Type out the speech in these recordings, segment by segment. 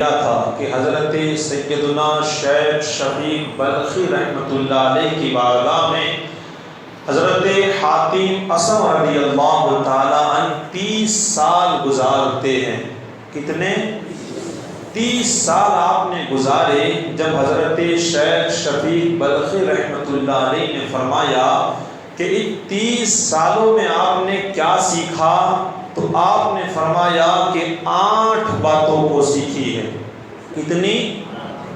تھا کہ حضرت سیدنا شیخ شفیق بلخی رحمۃ اللہ علیہ کی بارگاہ میں حضرت حاتم اصم رضی اللہ تعالیٰ عنہ 30 سال گزارتے ہیں۔ کتنے؟ 30 سال آپ نے گزارے۔ جب حضرت شیخ شفیق بلخی رحمۃ اللہ علیہ نے فرمایا کہ ان 30 سالوں میں آپ نے کیا سیکھا، تو آپ نے فرمایا کہ 8 باتوں کو سیکھی ہے۔ کتنی؟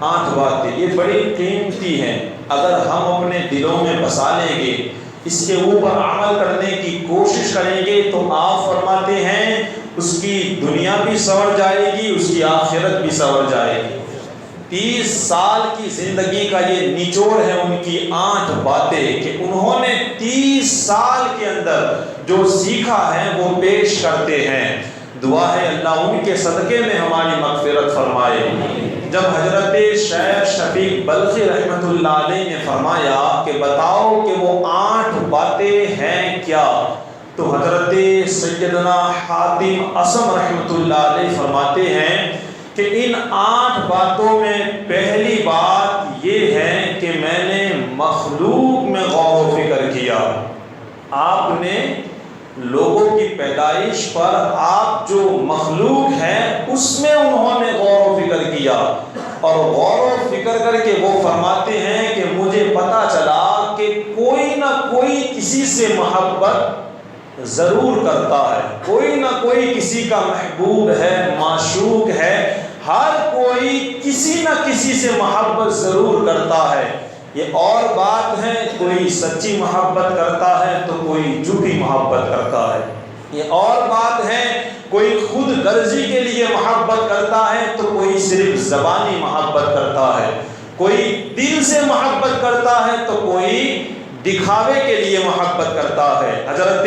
8 باتیں۔ یہ بڑی قیمتی ہیں، اگر ہم اپنے دلوں میں بسا لیں گے، اس کے اوپر عمل کرنے کی کوشش کریں گے، تو آپ فرماتے ہیں اس کی دنیا بھی سنور جائے گی، اس کی آخرت بھی سنور جائے گی۔ 30 سال کی زندگی کا یہ نچوڑ ہے ان کی 8 باتیں کہ انہوں نے 30 سال کے اندر جو سیکھا ہے وہ پیش کرتے ہیں۔ دعا ہے اللہ ان کے صدقے میں ہماری مغفرت فرمائے۔ جب حضرت شیخ شفیق بلخی رحمۃ اللہ علیہ نے فرمایا کہ بتاؤ کہ وہ 8 باتیں ہیں کیا، تو حضرت سیدنا حاتم اصم رحمۃ اللہ علیہ فرماتے ہیں کہ ان 8 باتوں میں پہلی بات یہ ہے کہ میں نے مخلوق میں غور و فکر کیا۔ آپ نے لوگوں کی پیدائش پر آپ جو مخلوق ہے اس میں انہوں نے غور و فکر کیا، اور غور و فکر کر کے وہ فرماتے ہیں کہ مجھے پتہ چلا کہ کوئی نہ کوئی کسی سے محبت ضرور کرتا ہے، کوئی نہ کوئی کسی کا محبوب ہے، معشوق ہے، ہر کوئی کسی نہ کسی سے محبت ضرور کرتا ہے۔ یہ اور بات ہے، کوئی سچی محبت کرتا ہے تو کوئی جھوٹی محبت کرتا ہے۔ یہ اور بات ہے، کوئی خود غرضی کے لیے محبت کرتا ہے تو کوئی صرف زبانی محبت کرتا ہے، کوئی دل سے محبت کرتا ہے تو کوئی دکھاوے کے لیے محبت کرتا ہے۔ حضرت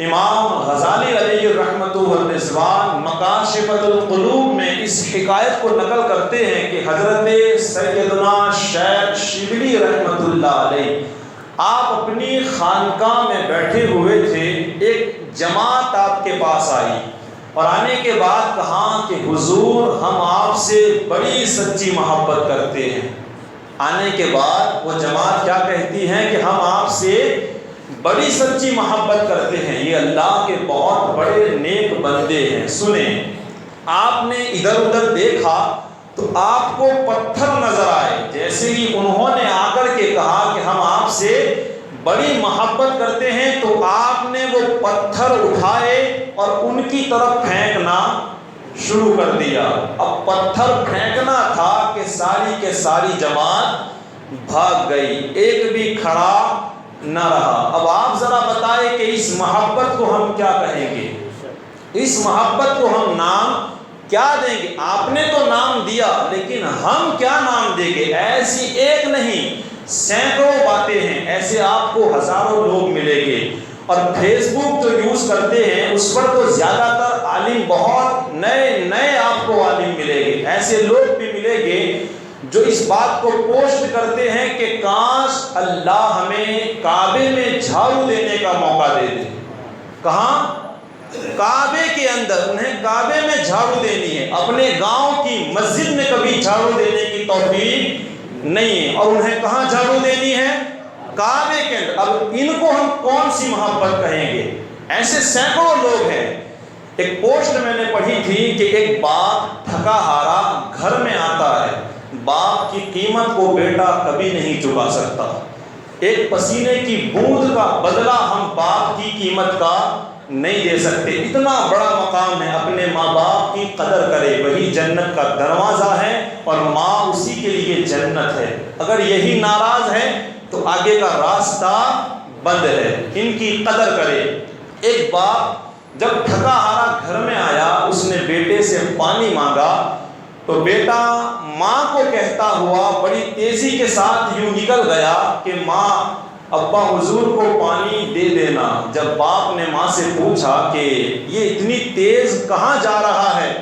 امام غزالی علیہ الرحمۃ والرضوان مکاشفۃ القلوب میں اس حکایت کو نقل کرتے ہیں کہ حضرت سیدنا شیخ شبلی رحمۃ اللہ علیہ آپ اپنی خانقاہ میں بیٹھے ہوئے تھے، ایک جماعت آپ کے پاس آئی اور آنے کے بعد کہا کہ حضور ہم آپ سے بڑی سچی محبت کرتے ہیں۔ آنے کے بعد وہ جماعت کیا کہتی ہے کہ ہم آپ سے بڑی سچی محبت کرتے ہیں، یہ اللہ کے بہت بڑے نیک بندے ہیں۔ سنیں، آپ نے ادھر ادھر دیکھا تو آپ کو پتھر نظر آئے، جیسے ہی انہوں نے آ کر کے کہا کہ ہم آپ سے بڑی محبت کرتے ہیں تو آپ نے وہ پتھر اٹھائے اور ان کی طرف پھینکنا شروع کر دیا۔ اب پتھر پھینکنا تھا کہ ساری کے ساری جماعت بھاگ گئی، ایک بھی کھڑا نہ رہا۔ اب آپ ذرا بتائیں کہ اس محبت کو ہم کیا کہیں گے، اس محبت کو ہم نام کیا دیں گے؟ آپ نے تو نام دیا، لیکن ہم کیا نام دیں گے؟ ایسی ایک نہیں سینکڑوں باتیں ہیں، ایسے آپ کو ہزاروں لوگ ملیں گے۔ اور فیس بک جو یوز کرتے ہیں اس پر تو زیادہ تر عالم، بہت نئے آپ کو عالم ملیں گے، ایسے لوگ بھی ملیں گے جو اس بات کو پوسٹ کرتے ہیں کہ کاش اللہ ہمیں کعبے میں جھاڑو دینے کا موقع دے دے۔ کہاں؟ کعبے کے اندر انہیں کعبے میں جھاڑو دینی ہے، اپنے گاؤں کی مسجد میں کبھی جھاڑو دینے کی توفیق نہیں ہے، اور انہیں کہاں جھاڑو دینی ہے؟ کعبے کے اندر۔ اب ان کو ہم کون سی محبت کہیں گے؟ ایسے سینکڑوں لوگ ہیں۔ ایک پوسٹ میں نے پڑھی تھی کہ ایک باپ تھکا ہارا گھر میں آتا ہے، باپ کی قیمت کو بیٹا کبھی نہیں چکا سکتا، ایک پسینے کی بوند کا بدلہ ہم باپ کی قیمت کا نہیں دے سکتے۔ اتنا بڑا مقام ہے، اپنے ماں باپ کی قدر کرے، وہی جنت کا دروازہ ہے اور ماں اسی کے لیے جنت ہے۔ اگر یہی ناراض ہے تو آگے کا راستہ بند ہے، ان کی قدر کرے۔ ایک باپ جب تھکا ہارا گھر میں آیا، اس نے بیٹے سے پانی مانگا تو بیٹا ماں کو کہتا ہوا بڑی تیزی کے ساتھ یوں نکل گیا کہ ماں ابا حضور کو پانی دے دینا۔ جب باپ نے ماں سے پوچھا کہ یہ اتنی تیز کہاں جا رہا ہے،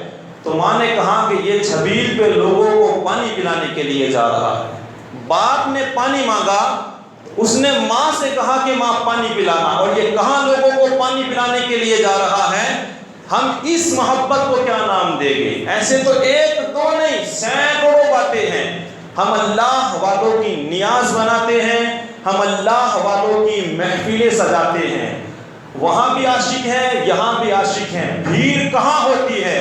تو ماں نے کہا کہ یہ چھبیل پہ لوگوں کو پانی پلانے کے لیے جا رہا ہے۔ باپ نے پانی مانگا، اس نے ماں سے کہا کہ ماں پانی پلانا، اور یہ کہاں لوگوں کو پانی پلانے کے لیے جا رہا ہے؟ ہم اس محبت کو کیا نام دیں گے؟ ایسے تو ایک دو نہیں سینکڑوں باتیں ہیں. ہم اللہ والوں کی نیاز بناتے ہیں، ہم اللہ والوں کی محفلیں سجاتے ہیں، وہاں بھی عاشق ہیں یہاں بھی عاشق ہیں. بھیڑ کہاں ہوتی ہے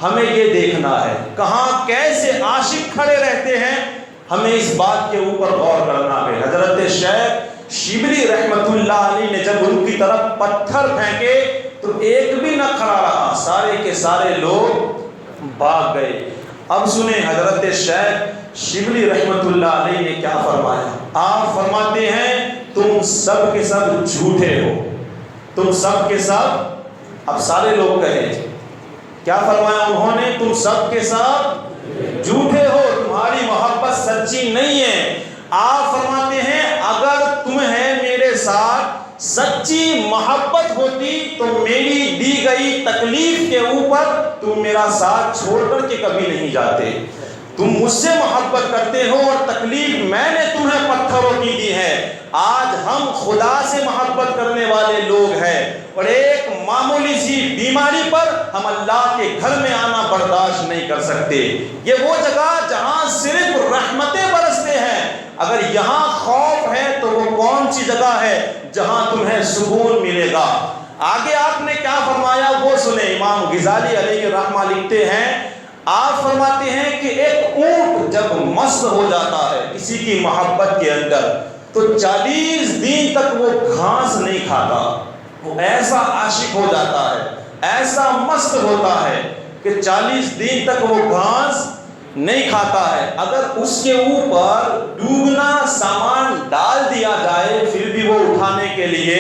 ہمیں یہ دیکھنا ہے، کہاں کیسے عاشق کھڑے رہتے ہیں ہمیں اس بات کے اوپر غور کرنا ہے. حضرت شیخ شبلی رحمت اللہ علیہ نے جب ان کی طرف پتھر پھینکے تو ایک بھی نہ کھڑا رہا، سارے کے سارے لوگ بھاگ گئے. اب سنیں حضرت شیخ شبلی رحمت اللہ علیہ نے کیا فرمایا. آپ فرماتے ہیں تم سب کے سب جھوٹے ہو، تم سب کے سب. اب سارے لوگ کہے کیا فرمایا انہوں نے؟ تم سب کے سب جھوٹے ہو، تمہاری محبت سچی نہیں ہے. آپ فرماتے ہیں اگر تمہیں میرے ساتھ سچی محبت ہوتی تو میری دی گئی تکلیف کے اوپر تم میرا ساتھ چھوڑ کر کے کبھی نہیں جاتے. تم مجھ سے محبت کرتے ہو اور تکلیف میں نے تمہیں پتھروں کی دی ہے. آج ہم خدا سے محبت کرنے والے لوگ ہیں اور ایک معمولی سی بیماری پر ہم اللہ کے گھر میں آنا برداشت نہیں کر سکتے. یہ وہ جگہ جہاں صرف رحمتیں برستے ہیں. اگر یہاں خوف ہے تو وہ کون سی جگہ ہے جہاں تمہیں سکون ملے گا؟ آگے آپ نے کیا فرمایا وہ سنیں. امام غزالی علیہ الرحمہ لکھتے ہیں، آپ فرماتے ہیں کہ ایک اونٹ جب مست ہو جاتا ہے کسی کی محبت کے اندر تو 40 دن تک وہ گھاس نہیں کھاتا. وہ ایسا عاشق ہو جاتا ہے، ایسا مست ہوتا ہے کہ 40 دن تک وہ گھاس نہیں کھاتا ہے. اگر اس کے اوپر ڈوبنا سامان ڈال دیا جائے پھر بھی وہ اٹھانے کے لیے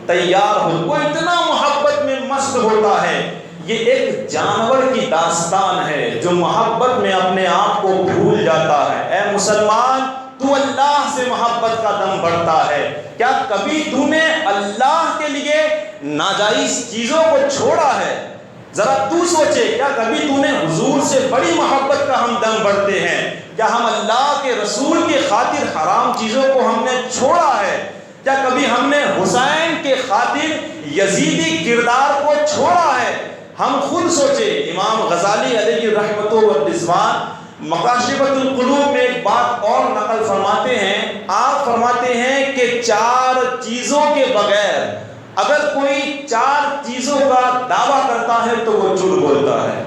تیار ہو. وہ اتنا محبت میں مست ہوتا ہے. یہ ایک جانور کی داستان ہے جو محبت میں اپنے آپ کو بھول جاتا ہے. اے مسلمان، تو اللہ سے محبت کا دم بڑھتا ہے. کیا کبھی تو نے اللہ کے لیے ناجائز چیزوں کو چھوڑا ہے؟ ذرا تو سوچے، کیا کبھی تو نے حضور سے بڑی محبت کا ہم دم بڑھتے ہیں؟ کیا ہم اللہ کے رسول کے خاطر حرام چیزوں کو ہم نے چھوڑا ہے؟ کیا کبھی ہم نے حسین کے خاطر یزیدی کردار کو چھوڑا ہے؟ ہم خود سوچے. امام غزالی علیہ رحمت و رضوان مکاشفۃ القلوب میں ایک بات اور نقل فرماتے ہیں. آپ فرماتے ہیں کہ 4 چیزوں کے بغیر اگر کوئی 4 چیزوں کا دعویٰ کرتا ہے تو وہ جھوٹ بولتا ہے.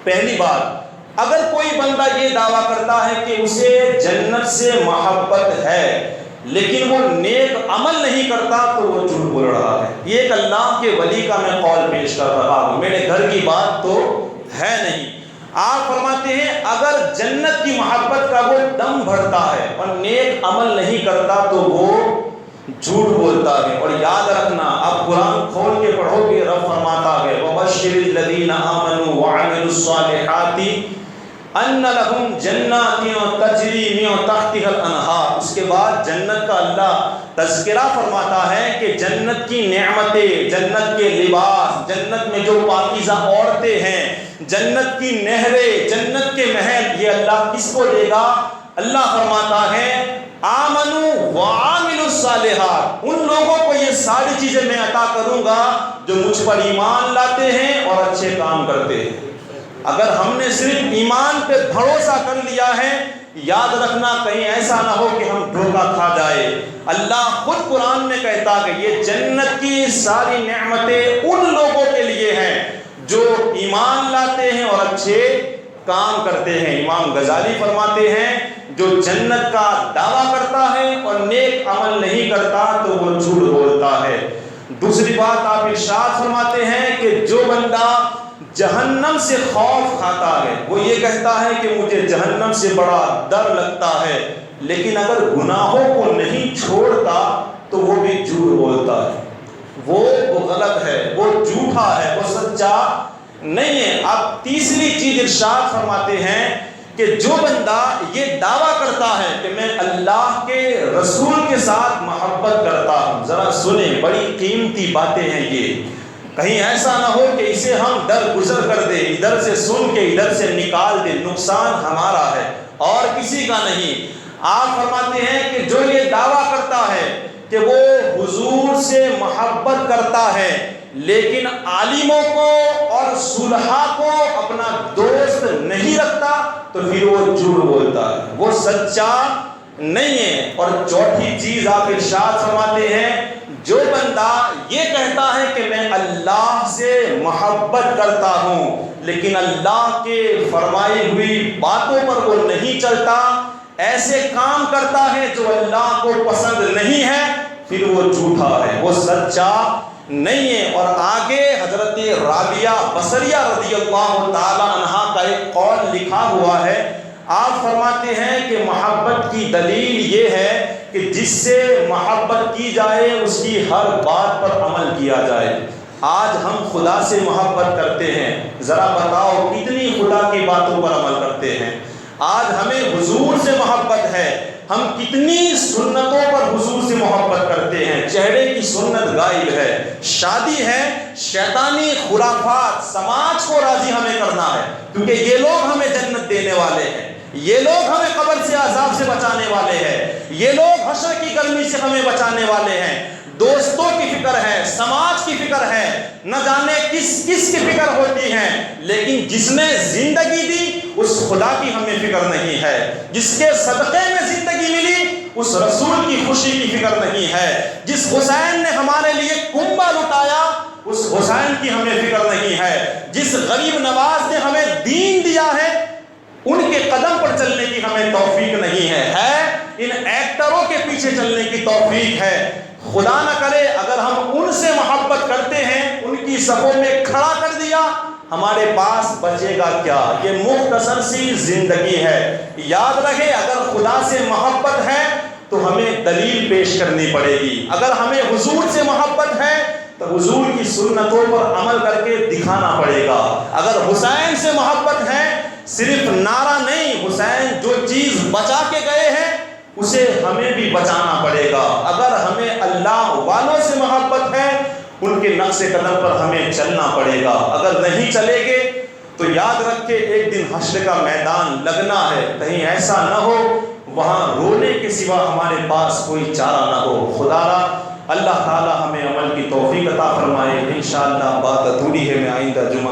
پہلی بات، اگر کوئی بندہ یہ دعویٰ کرتا ہے کہ اسے جنت سے محبت ہے لیکن وہ نیک عمل نہیں کرتا تو وہ جھوٹ بول رہا ہے. یہ ایک اللہ کے ولی کا میں قول پیش کر رہا ہوں، میرے گھر کی بات تو ہے نہیں. آپ فرماتے ہیں اگر جنت کی محبت کا وہ دم بھرتا ہے اور نیک عمل نہیں کرتا تو وہ جھوٹ بولتا ہے. اور یاد رکھنا، اب قرآن کھول کے پڑھو گے رب فرماتا ہے وَبَشِّرِ الَّذِينَ آمَنُوا وَعَمِلُوا الصَّالِحَاتِ ان لہم جنات تجری من تحتها الانہار. اس کے بعد جنت کا اللہ تذکرہ فرماتا ہے کہ جنت کی نعمتیں، جنت کے لباس، جنت میں جو پاکیزہ عورتیں ہیں، جنت کی نہریں، جنت کے محل، یہ اللہ کس کو دے گا؟ اللہ فرماتا ہے آمنوا وعاملوا الصالحات. ان لوگوں کو یہ ساری چیزیں میں عطا کروں گا جو مجھ پر ایمان لاتے ہیں اور اچھے کام کرتے ہیں. اگر ہم نے صرف ایمان پہ بھروسہ کر لیا ہے، یاد رکھنا کہیں ایسا نہ ہو کہ ہم دھوکہ کھا جائے. اللہ خود قرآن میں کہتا کہ یہ جنت کی ساری نعمتیں ان لوگوں کے لیے ہیں جو ایمان لاتے ہیں اور اچھے کام کرتے ہیں. امام غزالی فرماتے ہیں جو جنت کا دعویٰ کرتا ہے اور نیک عمل نہیں کرتا تو وہ جھوٹ بولتا ہے. دوسری بات آپ ارشاد فرماتے ہیں کہ جو بندہ جہنم سے خوف کھاتا ہے، وہ یہ کہتا ہے کہ مجھے جہنم سے بڑا ڈر لگتا ہے، لیکن اگر گناہوں کو نہیں چھوڑتا تو وہ بھی جھوٹ بولتا ہے. وہ غلط ہے، وہ جھوٹا ہے، وہ سچا نہیں ہے. اب تیسری چیز ارشاد فرماتے ہیں کہ جو بندہ یہ دعویٰ کرتا ہے کہ میں اللہ کے رسول کے ساتھ محبت کرتا ہوں. ذرا سنیں، بڑی قیمتی باتیں ہیں یہ. کہیں ایسا نہ ہو کہ اسے ہم در گزر کر دیں، ادھر سے سن کے ادھر سے نکال دیں. نقصان ہمارا ہے اور کسی کا نہیں. آپ فرماتے ہیں کہ جو یہ دعویٰ کرتا ہے کہ وہ حضور سے محبت کرتا ہے لیکن عالموں کو اور صلحاء کو اپنا دوست نہیں رکھتا تو پھر وہ جھوٹ بولتا ہے، وہ سچا نہیں ہے۔ اور چوتھی چیز آپ ارشاد فرماتے ہیں، جو بندہ یہ کہتا ہے کہ میں اللہ سے محبت کرتا ہوں لیکن اللہ کے فرمائی ہوئی باتوں پر وہ نہیں چلتا، ایسے کام کرتا ہے جو اللہ کو پسند نہیں ہے، پھر وہ جھوٹا ہے، وہ سچا نہیں ہے۔ اور آگے حضرت رابعہ بصریہ رضی اللہ تعالی عنہا کا ایک قول لکھا ہوا ہے، آپ فرماتے ہیں کہ محبت کی دلیل یہ ہے کہ جس سے محبت کی جائے اس کی ہر بات پر عمل کیا جائے۔ آج ہم خدا سے محبت کرتے ہیں، ذرا بتاؤ کتنی خدا کی باتوں پر عمل کرتے ہیں؟ آج ہمیں حضور سے محبت ہے، ہم کتنی سنتوں پر حضور سے محبت کرتے ہیں۔ چہرے کی سنت غائب ہے، شادی ہے، شیطانی خرافات، سماج کو راضی ہمیں کرنا ہے، کیونکہ یہ لوگ ہمیں جنت دینے والے ہیں، یہ لوگ ہمیں قبر سے عذاب سے بچانے والے ہیں، یہ لوگ حشر کی گرمی سے ہمیں بچانے والے ہیں۔ دوستوں کی فکر ہے، سماج کی فکر ہے، نہ جانے کس کس کی فکر ہوتی ہے، لیکن جس نے زندگی دی اس خدا کی ہمیں فکر نہیں ہے، جس کے صدقے میں زندگی ملی اس رسول کی خوشی کی فکر نہیں ہے، جس حسین نے ہمارے لیے کنبہ لٹایا اس حسین کی ہمیں فکر نہیں ہے، جس غریب نواز نے ہمیں دین دیا ہے ان کے قدم پر چلنے کی ہمیں توفیق نہیں ہے ان ایکٹروں کے پیچھے چلنے کی توفیق ہے۔ خدا نہ کرے اگر ہم ان سے محبت کرتے ہیں، ان کی صفوں میں کھڑا کر دیا، ہمارے پاس بچے گا کیا؟ یہ مختصر سی زندگی ہے۔ یاد رہے اگر خدا سے محبت ہے تو ہمیں دلیل پیش کرنی پڑے گی، اگر ہمیں حضور سے محبت ہے تو حضور کی سنتوں پر عمل کر کے دکھانا پڑے گا۔ اگر حسین سے محبت ہے صرف نعرہ نہیں، حسین جو چیز بچا کے گئے ہیں اسے ہمیں بھی بچانا پڑے گا۔ اگر ہمیں اللہ والوں سے محبت ہے ان کے نقش قدم پر ہمیں چلنا پڑے گا، اگر نہیں چلے گے تو یاد رکھ کے ایک دن حشر کا میدان لگنا ہے، کہیں ایسا نہ ہو وہاں رونے کے سوا ہمارے پاس کوئی چارہ نہ ہو۔ خدا را اللہ تعالی ہمیں عمل کی توفیق عطا فرمائے۔ انشاءاللہ بات ادھوری ہے، میں آئندہ جمعہ